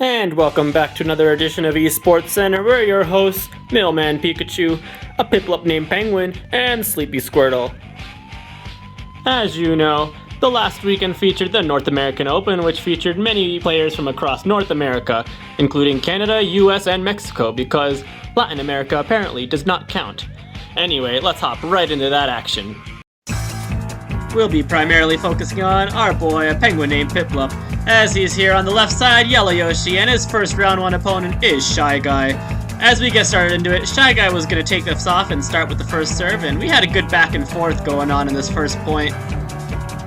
And welcome back to another edition of Esportscenter. We're your hosts, Mailman Pikachu, A Piplup Named Penguin, and Sleepy Squirtle. As you know, the last weekend featured the North American Open, which featured many players from across North America, including Canada, US, and Mexico, because Latin America apparently does not count. Anyway, let's hop right into that action. We'll be primarily focusing on our boy, A Penguin Named Piplup, as he's here on the left side, Yellow Yoshi, and his first round 1 opponent is Shy Guy. As we get started into it, Shy Guy was going to take this off and start with the first serve, and we had a good back and forth going on in this first point.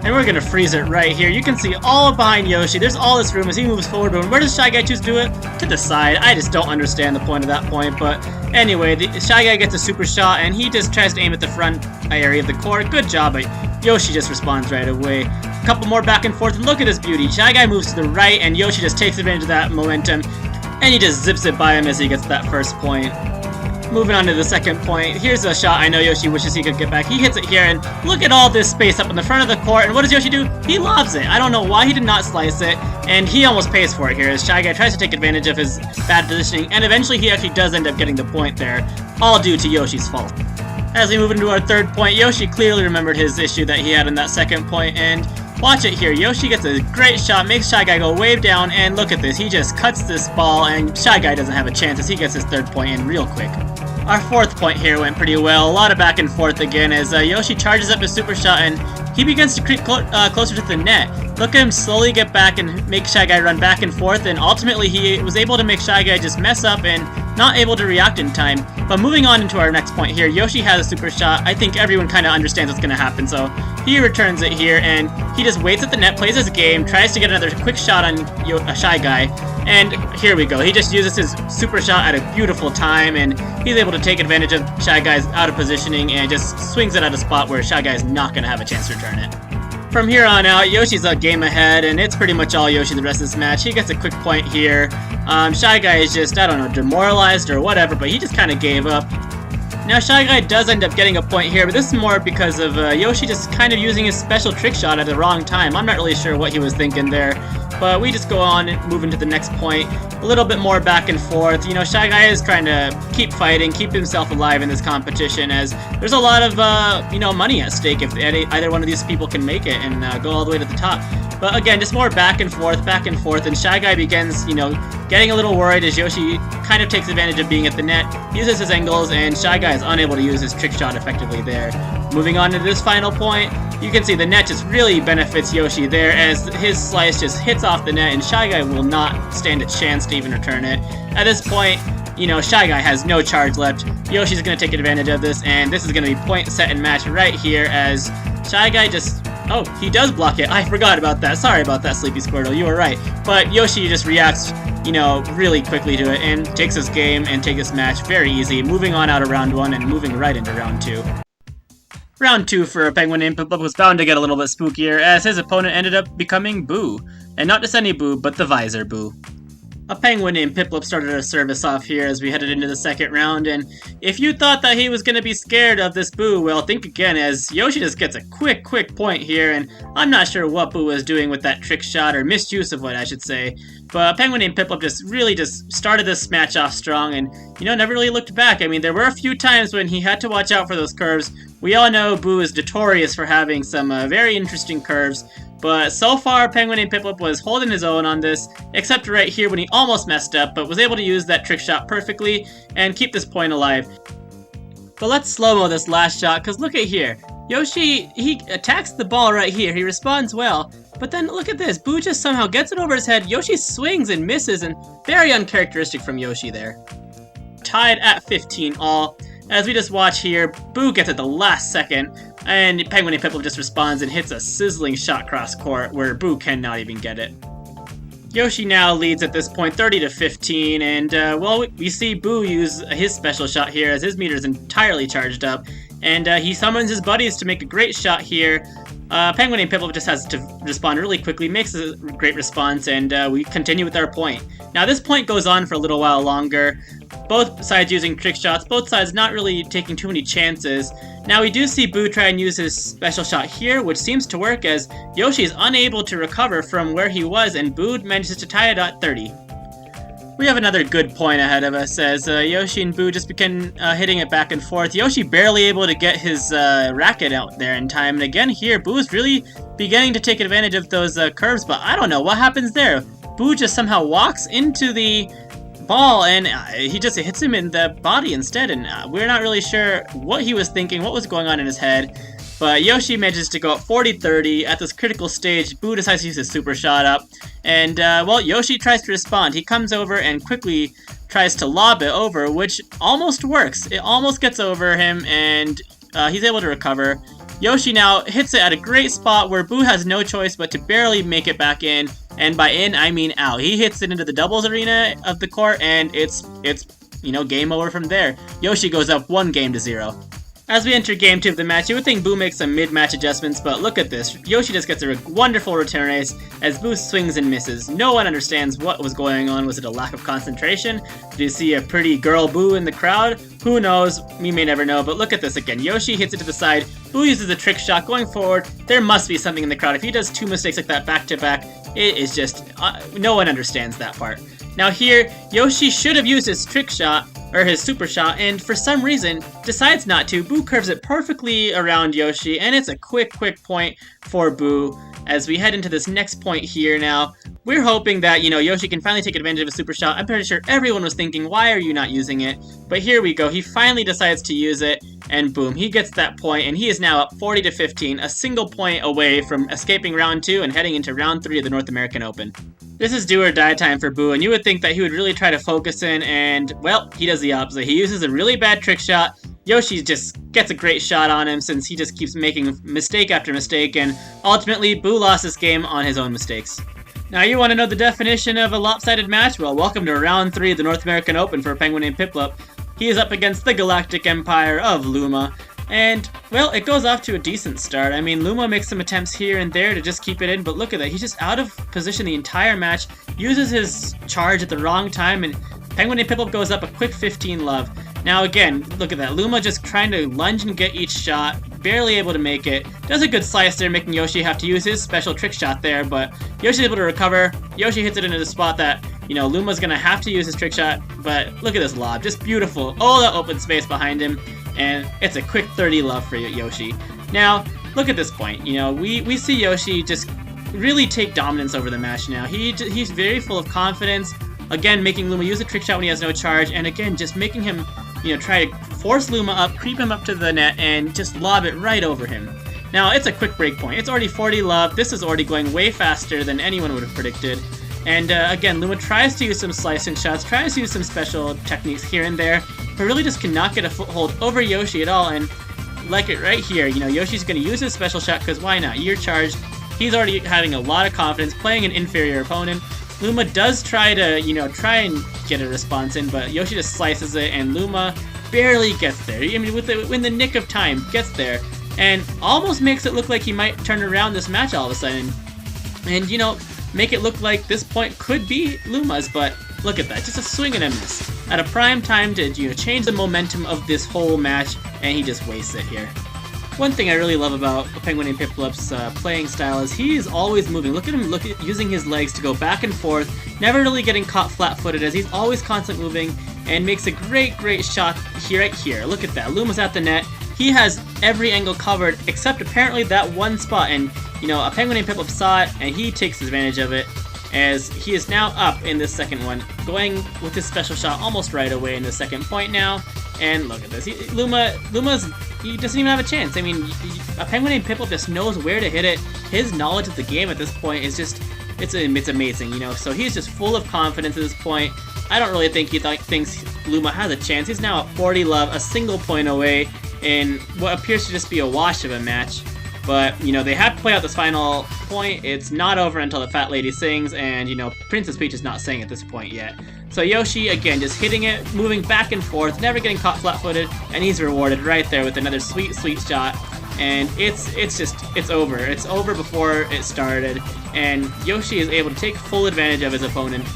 And we're going to freeze it right here. You can see all behind Yoshi, there's all this room as he moves forward, but where does Shy Guy choose to do it? To the side. I just don't understand the point of that point, but anyway, the Shy Guy gets a super shot, and he just tries to aim at the front area of the court. Good job, but Yoshi just responds right away. A couple more back and forth, and look at this beauty. Shy Guy moves to the right, and Yoshi just takes advantage of that momentum, and he just zips it by him as he gets that first point. Moving on to the second point, here's a shot I know Yoshi wishes he could get back. He hits it here, and look at all this space up in the front of the court, and what does Yoshi do? He lobs it. I don't know why he did not slice it, and he almost pays for it here as Shy Guy tries to take advantage of his bad positioning, and eventually he actually does end up getting the point there, all due to Yoshi's fault. As we move into our third point, Yoshi clearly remembered his issue that he had in that second point, and watch it here. Yoshi gets a great shot, makes Shy Guy go way down, and look at this. He just cuts this ball, and Shy Guy doesn't have a chance as he gets his third point in real quick. Our fourth point here went pretty well. A lot of back and forth again as Yoshi charges up his super shot, and he begins to creep closer to the net. Look at him slowly get back and make Shy Guy run back and forth, and ultimately he was able to make Shy Guy just mess up and not able to react in time. But moving on into our next point here, Yoshi has a super shot. I think everyone kind of understands what's going to happen, so he returns it here, and he just waits at the net, plays his game, tries to get another quick shot on Shy Guy, and here we go. He just uses his super shot at a beautiful time, and he's able to take advantage of Shy Guy's out of positioning and just swings it at a spot where Shy Guy's not going to have a chance to return it. From here on out, Yoshi's a game ahead, and it's pretty much all Yoshi the rest of this match. He gets a quick point here. Shy Guy is just, I don't know, demoralized or whatever, but he just kind of gave up. Now, Shy Guy does end up getting a point here, but this is more because of Yoshi just kind of using his special trick shot at the wrong time. I'm not really sure what he was thinking there, but we just go on and move into the next point. A little bit more back and forth. You know, Shy Guy is trying to keep fighting, keep himself alive in this competition, as there's a lot of, money at stake if either one of these people can make it and go all the way to the top. But again, just more back and forth, and Shy Guy begins, getting a little worried as Yoshi kind of takes advantage of being at the net, uses his angles, and Shy Guy is unable to use his trick shot effectively there. Moving on to this final point, you can see the net just really benefits Yoshi there as his slice just hits off the net, and Shy Guy will not stand a chance to even return it. At this point, Shy Guy has no charge left. Yoshi's going to take advantage of this, and this is going to be point, set, and match right here as Shy Guy just... Oh, he does block it. I forgot about that. Sorry about that, Sleepy Squirtle. You were right. But Yoshi just reacts, really quickly to it and takes this game and takes this match very easy, moving on out of round 1 and moving right into round 2. Round 2 for A Penguin Named Piplup was bound to get a little bit spookier as his opponent ended up becoming Boo. And not just any Boo, but the Visor Boo. A Penguin Named Piplup started our service off here as we headed into the second round, and if you thought that he was going to be scared of this Boo, well, think again as Yoshi just gets a quick point here, and I'm not sure what Boo was doing with that trick shot, or misuse of it, I should say. But A Penguin Named Piplup just started this match off strong and, never really looked back. I mean, there were a few times when he had to watch out for those curves. We all know Boo is notorious for having some very interesting curves, but so far Penguin Named Piplup was holding his own on this, except right here when he almost messed up, but was able to use that trick shot perfectly and keep this point alive. But let's slow-mo this last shot, because look at here. Yoshi, he attacks the ball right here, he responds well, but then look at this, Boo just somehow gets it over his head, Yoshi swings and misses, and very uncharacteristic from Yoshi there. Tied at 15 all. As we just watch here, Boo gets at the last second, and Penguin Named Piplup just responds and hits a sizzling shot cross court where Boo cannot even get it. Yoshi now leads at this point 30-15, and we see Boo use his special shot here as his meter is entirely charged up, and he summons his buddies to make a great shot here. Penguin Named Piplup just has to respond really quickly, makes a great response, and we continue with our point. Now this point goes on for a little while longer, both sides using trick shots, both sides not really taking too many chances. Now we do see Boo try and use his special shot here, which seems to work as Yoshi is unable to recover from where he was, and Boo manages to tie it at 30. we have another good point ahead of us as Yoshi and Boo just begin hitting it back and forth. Yoshi barely able to get his racket out there in time. And again here, Boo is really beginning to take advantage of those curves, but I don't know what happens there. Boo just somehow walks into the ball and he just hits him in the body instead. And we're not really sure what he was thinking, what was going on in his head. But Yoshi manages to go up 40-30. At this critical stage, Boo decides to use his super shot up. And, well, Yoshi tries to respond. He comes over and quickly tries to lob it over, which almost works. It almost gets over him, and he's able to recover. Yoshi now hits it at a great spot where Boo has no choice but to barely make it back in. And by in, I mean out. He hits it into the doubles arena of the court, and it's game over from there. Yoshi goes up 1-0. As we enter Game 2 of the match, you would think Boo makes some mid-match adjustments, but look at this. Yoshi just gets a wonderful return ace as Boo swings and misses. No one understands what was going on. Was it a lack of concentration? Did you see a pretty girl Boo in the crowd? Who knows? We may never know, but look at this again. Yoshi hits it to the side. Boo uses a trick shot going forward. There must be something in the crowd. If he does 2 mistakes like that back-to-back, it is just... no one understands that part. Now here, Yoshi should have used his trick shot, or his super shot, and for some reason decides not to. Boo curves it perfectly around Yoshi, and it's a quick point for Boo. As we head into this next point here now, we're hoping that, Yoshi can finally take advantage of a super shot. I'm pretty sure everyone was thinking, why are you not using it? But here we go, he finally decides to use it, and boom, he gets that point, and he is now up 40-15, a single point away from escaping round 2 and heading into round 3 of the North American Open. This is do or die time for Boo, and you would think that he would really try to focus in, and, well, he does the opposite. He uses a really bad trick shot. Yoshi just gets a great shot on him since he just keeps making mistake after mistake, and ultimately, Boo lost this game on his own mistakes. Now, you want to know the definition of a lopsided match? Well, welcome to round 3 of the North American Open for A Penguin Named Piplup. He is up against the Galactic Empire of Luma. And, well, it goes off to a decent start. I mean, Luma makes some attempts here and there to just keep it in, but look at that. He's just out of position the entire match, uses his charge at the wrong time, and Penguin Named Piplup goes up a quick 15 love. Now, again, look at that. Luma just trying to lunge and get each shot, barely able to make it. Does a good slice there, making Yoshi have to use his special trick shot there, but Yoshi's able to recover. Yoshi hits it into the spot that, Luma's going to have to use his trick shot, but look at this lob. Just beautiful. All that open space behind him. And it's a quick 30 love for Yoshi. Now, look at this point. We see Yoshi just really take dominance over the match now. He's very full of confidence. Again, making Luma use a trick shot when he has no charge. And again, just making him, try to force Luma up, creep him up to the net, and just lob it right over him. Now, it's a quick break point. It's already 40 love. This is already going way faster than anyone would have predicted. And again, Luma tries to use some slicing shots, tries to use some special techniques here and there, but really just cannot get a foothold over Yoshi at all. And like it right here, Yoshi's going to use his special shot because why not? You're charged. He's already having a lot of confidence, playing an inferior opponent. Luma does try to, try and get a response in, but Yoshi just slices it, and Luma barely gets there. I mean, in the nick of time, gets there, and almost makes it look like he might turn around this match all of a sudden. And, make it look like this point could be Luma's, but look at that, just a swing and a miss. At a prime time to change the momentum of this whole match, and he just wastes it here. One thing I really love about Penguin Named Piplup's playing style is he's always moving. Look at him using his legs to go back and forth, never really getting caught flat-footed as he's always constantly moving, and makes a great shot right here. Look at that, Luma's at the net. He has every angle covered except apparently that one spot, and A Penguin Named Piplup saw it, and he takes advantage of it as he is now up in this second one, going with his special shot almost right away in the second point now. And look at this, he doesn't even have a chance. I mean, A Penguin Named Piplup just knows where to hit it. His knowledge of the game at this point is just, it's amazing, So he's just full of confidence at this point. I don't really think he thinks Luma has a chance. He's now at 40 love, a single point away in what appears to just be a wash of a match. But, they have to play out this final point. It's not over until the fat lady sings, and, Princess Peach is not saying at this point yet. So Yoshi, again, just hitting it, moving back and forth, never getting caught flat-footed, and he's rewarded right there with another sweet shot. And it's over. It's over before it started, and Yoshi is able to take full advantage of his opponent.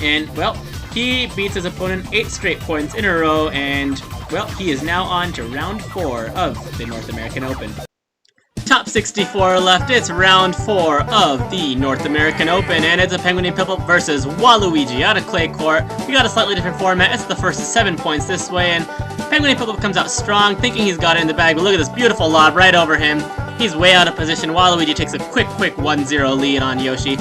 And, well, he beats his opponent 8 straight points in a row, and, well, he is now on to round 4 of the North American Open. Top 64 left. It's round 4 of the North American Open, and it's a Penguin Named Piplup versus Waluigi out of clay court. We got a slightly different format. It's the first of 7 points this way, and Penguin Named Piplup comes out strong, thinking he's got it in the bag, but look at this beautiful lob right over him. He's way out of position. Waluigi takes a quick 1-0 lead on Yoshi.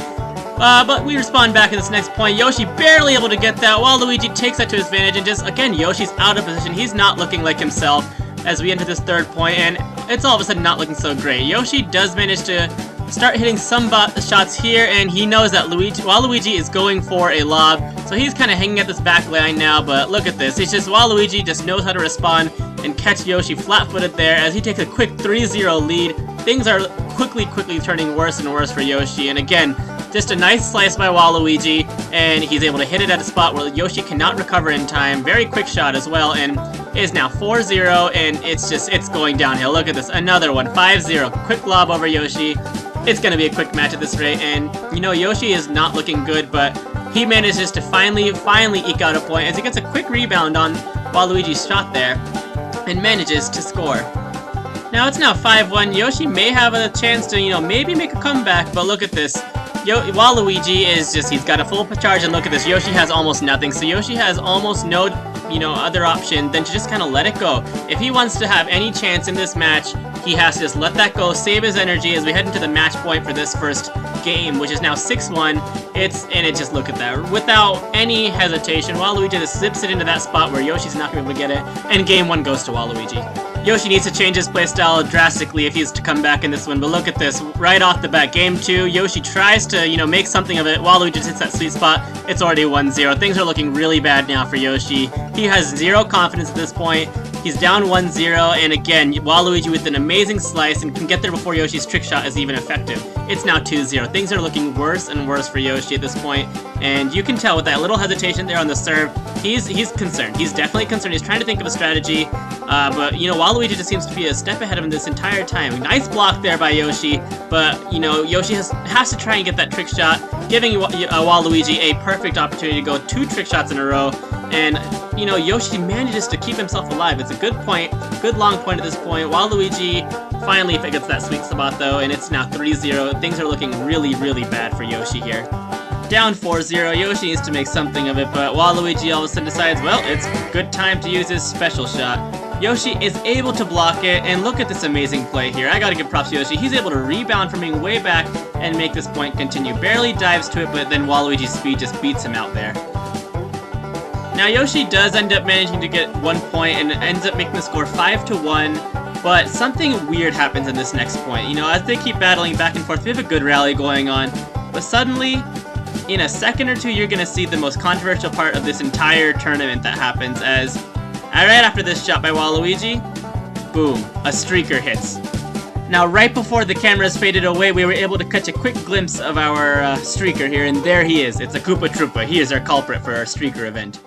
But we respond back in this next point. Yoshi barely able to get that. Waluigi takes that to his advantage, and just, again, Yoshi's out of position. He's not looking like himself as we enter this third point, and it's all of a sudden not looking so great. Yoshi does manage to start hitting some shots here, and he knows that Waluigi is going for a lob, so he's kind of hanging at this back line now, but look at this. It's just Waluigi just knows how to respond and catch Yoshi flat-footed there as he takes a quick 3-0 lead. Things are quickly turning worse and worse for Yoshi, and again, just a nice slice by Waluigi, and he's able to hit it at a spot where Yoshi cannot recover in time. Very quick shot as well, and it is now 4-0, and it's going downhill. Look at this, another one, 5-0. Quick lob over Yoshi. It's going to be a quick match at this rate, and you know, Yoshi is not looking good, but he manages to finally eke out a point as he gets a quick rebound on Waluigi's shot there, and manages to score. Now it's now 5-1. Yoshi may have a chance to, you know, maybe make a comeback, but look at this. Waluigi is just, he's got a full charge, and look at this, Yoshi has almost nothing, so Yoshi has almost no, you know, other option than to just kind of let it go. If he wants to have any chance in this match, he has to just let that go, save his energy as we head into the match point for this first game, which is now 6-1. Just look at that. Without any hesitation, Waluigi just zips it into that spot where Yoshi's not going to be able to get it, and game 1 goes to Waluigi. Yoshi needs to change his playstyle drastically if he's to come back in this one, but look at this, right off the bat, game 2, Yoshi tries to, you know, make something of it. Waluigi just hits that sweet spot. It's already 1-0. Things are looking really bad now for Yoshi. He has zero confidence at this point. He's down 1-0, and again, Waluigi with an amazing slice and can get there before Yoshi's trick shot is even effective. It's now 2-0. Things are looking worse and worse for Yoshi at this point, and you can tell with that little hesitation there on the serve, he's concerned. He's definitely concerned. He's trying to think of a strategy, but, you know, Waluigi just seems to be a step ahead of him this entire time. Nice block there by Yoshi, but, you know, Yoshi has to try and get that trick shot, giving Waluigi a perfect opportunity to go 2 trick shots in a row, and, you know, Yoshi manages to keep himself alive. It's a good point, good long point at this point. Waluigi finally gets that sweet spot though, and it's now 3-0. Things are looking really bad for Yoshi here. Down 4-0, Yoshi needs to make something of it, but Waluigi all of a sudden decides, well, it's a good time to use his special shot. Yoshi is able to block it, and look at this amazing play here. I gotta give props to Yoshi. He's able to rebound from being way back and make this point continue. Barely dives to it, but then Waluigi's speed just beats him out there. Now Yoshi does end up managing to get 1 point and ends up making the score 5-1, but something weird happens in this next point. You know, as they keep battling back and forth, we have a good rally going on, but suddenly, in a second or two, you're gonna see the most controversial part of this entire tournament that happens as, right after this shot by Waluigi, boom, a streaker hits. Now, right before the cameras faded away, we were able to catch a quick glimpse of our streaker here, and there he is. It's a Koopa Troopa. He is our culprit for our streaker event.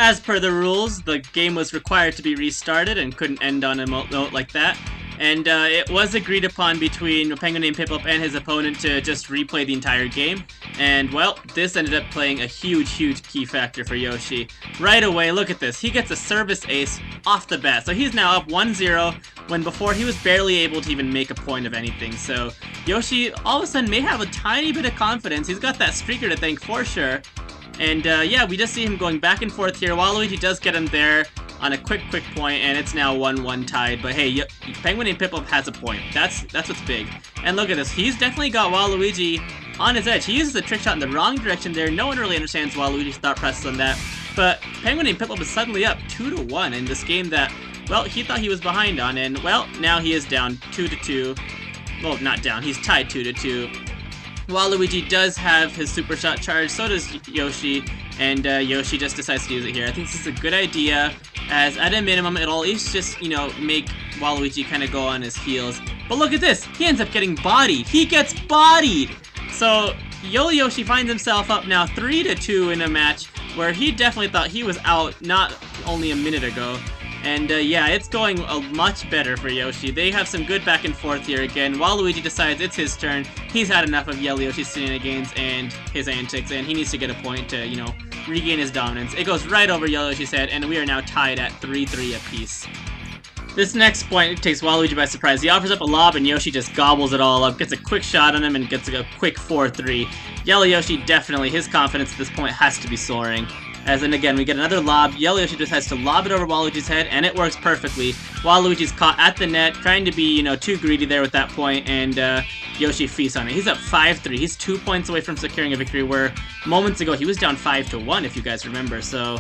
As per the rules, the game was required to be restarted and couldn't end on a note like that. And it was agreed upon between A Penguin Named Piplup and his opponent to just replay the entire game. And, well, this ended up playing a huge key factor for Yoshi. Right away, look at this. He gets a service ace off the bat. So he's now up 1-0 when before he was barely able to even make a point of anything. So Yoshi all of a sudden may have a tiny bit of confidence. He's got that streaker to thank for sure. And yeah, we just see him going back and forth here. Waluigi does get him there on a quick point, and it's now 1-1 tied. But hey, Penguin Named Piplup has a point. That's what's big. And look at this. He's definitely got Waluigi on his edge. He uses the trick shot in the wrong direction there. No one really understands Waluigi's thought process on that. But Penguin Named Piplup is suddenly up 2-1 in this game that, well, he thought he was behind on. And, well, now he is down 2-2. Well, not down. He's tied 2-2. Waluigi does have his super shot charge, so does Yoshi, and Yoshi just decides to use it here. I think this is a good idea, as at a minimum, it'll at least just, you know, make Waluigi kind of go on his heels. But look at this! He ends up getting bodied! He gets bodied! So, Yoshi finds himself up now 3-2 in a match where he definitely thought he was out not only a minute ago. And yeah, it's going much better for Yoshi. They have some good back and forth here again. Waluigi decides it's his turn. He's had enough of Yoshi's shenanigans and his antics, and he needs to get a point to, you know, regain his dominance. It goes right over Yoshi's head, and we are now tied at 3-3 apiece. This next point takes Waluigi by surprise. He offers up a lob and Yoshi just gobbles it all up, gets a quick shot on him and gets a quick 4-3. Yellow Yoshi definitely, his confidence at this point has to be soaring. As then again, we get another lob. Yellow Yoshi just has to lob it over Waluigi's head, and it works perfectly. Waluigi's caught at the net, trying to be, too greedy there with that point, and Yoshi feasts on it. He's up 5-3. He's 2 points away from securing a victory, where moments ago he was down 5-1, if you guys remember. So,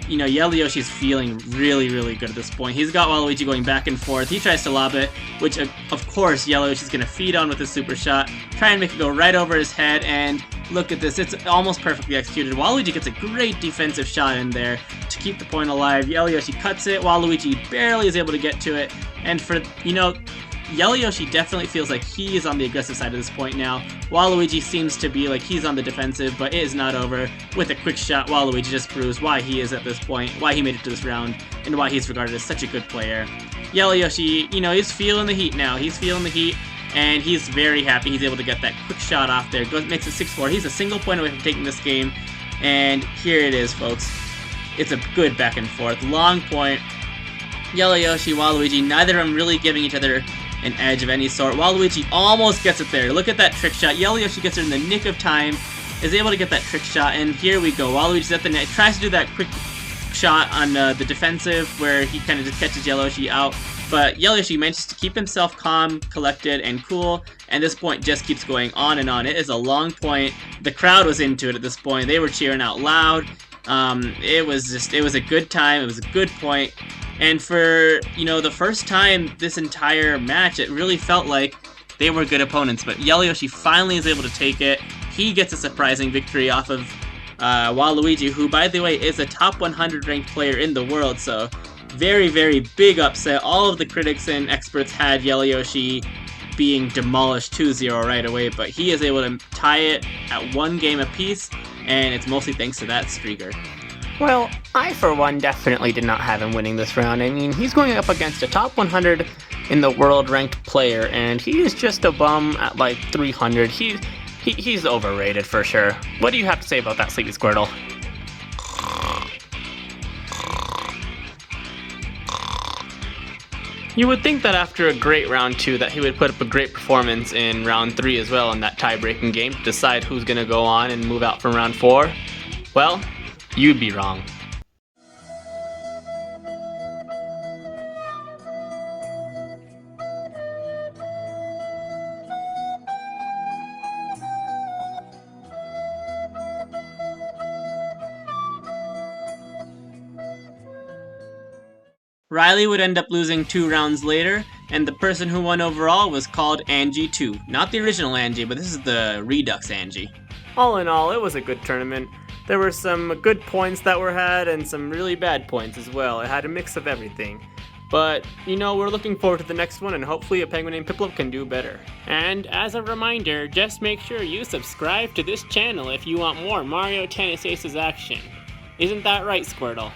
Yellow Yoshi's feeling really, really good at this point. He's got Waluigi going back and forth. He tries to lob it, which, of course, Yellow Yoshi's going to feed on with his super shot, try and make it go right over his head, and look at this. It's almost perfectly executed. Waluigi gets a great defensive shot in there to keep the point alive. Yellow Yoshi cuts it. Waluigi barely is able to get to it, and for, Yellow Yoshi definitely feels like he is on the aggressive side at this point now. Waluigi seems to be like he's on the defensive, but it is not over. With a quick shot, Waluigi just proves why he is at this point, why he made it to this round, and why he's regarded as such a good player. Yellow Yoshi, he's feeling the heat now. He's feeling the heat, and he's very happy he's able to get that quick shot off there. Makes it 6-4. He's a single point away from taking this game, and here it is, folks. It's a good back and forth. Long point. Yellow Yoshi, Waluigi, neither of them really giving each other an edge of any sort. Waluigi almost gets it there. Look at that trick shot. Yellow Yoshi gets it in the nick of time, is able to get that trick shot, and here we go. Waluigi's at the net, tries to do that quick shot on the defensive where he kind of just catches Yellow Yoshi out, but Yellow Yoshi manages to keep himself calm, collected, and cool, and this point just keeps going on and on. It is a long point. The crowd was into it at this point. They were cheering out loud. It was a good time. It was a good point. And for, the first time this entire match, it really felt like they were good opponents. But Yellow Yoshi finally is able to take it. He gets a surprising victory off of Waluigi, who, by the way, is a top 100 ranked player in the world. So very, very big upset. All of the critics and experts had Yellow Yoshi being demolished 2-0 right away. But he is able to tie it at 1 game apiece. And it's mostly thanks to that streaker. Well, I for one definitely did not have him winning this round. I mean, he's going up against a top 100 in the world ranked player, and he is just a bum at like 300. He's overrated for sure. What do you have to say about that, Sleepy Squirtle? You would think that after a great round 2 that he would put up a great performance in round 3 as well in that tie-breaking game to decide who's going to go on and move out from round 4. Well, you'd be wrong. Riley would end up losing 2 rounds later, and the person who won overall was called Angie 2. Not the original Angie, but this is the Redux Angie. All in all, it was a good tournament. There were some good points that were had and some really bad points as well. It had a mix of everything. But, we're looking forward to the next one, and hopefully A Penguin Named Piplup can do better. And as a reminder, just make sure you subscribe to this channel if you want more Mario Tennis Aces action. Isn't that right, Squirtle?